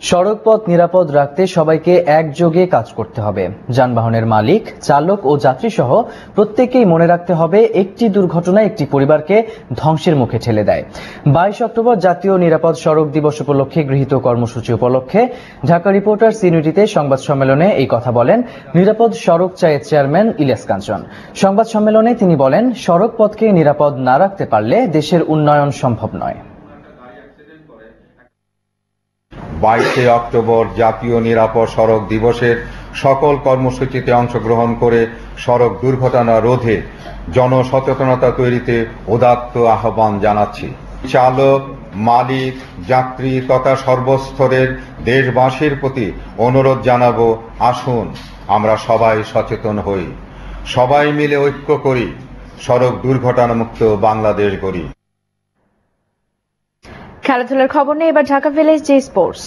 সড়ক পথ নিরাপদ রাখতে সবাইকে একযোগে কাজ করতে হবে। যানবাহনের মালিক, চালক ও যাত্রী সহ প্রত্যেককেই মনে রাখতে হবে, একটি দুর্ঘটনা একটি পরিবারকে ধ্বংসের মুখে ঠেলে দেয়। 22 অক্টোবর জাতীয় নিরাপদ সড়ক দিবস উপলক্ষে গৃহীত কর্মসূচি উপলক্ষে ঢাকা রিপোর্টার্স ইউনিটিতে সংবাদ সম্মেলনে এই কথা বলেন নিরাপদ সড়ক চায়ের চেয়ারম্যান ইলিয়াস কাঞ্চন। সংবাদ সম্মেলনে তিনি বলেন, সড়ক পথকে নিরাপদ না রাখতে পারলে দেশের উন্নয়ন সম্ভব নয়। 22 অক্টোবর জাতীয় নিরাপদ সড়ক দিবসের সকল কর্মসূচিতে অংশগ্রহণ করে সড়ক দুর্ঘটনা রোধে জনসচেতনতা তৈরিতে উদাত্ত আহ্বান জানাচ্ছি। চালক, মালিক, যাত্রী তথা সর্বস্তরের দেশবাসীর প্রতি অনুরোধ জানাবো, আসুন আমরা সবাই সচেতন হই, সবাই মিলে ঐক্য করি, সড়ক দুর্ঘটনা মুক্ত বাংলাদেশ গড়ি। খেলাধুলার খবর নিয়ে এবার ঢাকা ভিলেজ স্পোর্টস।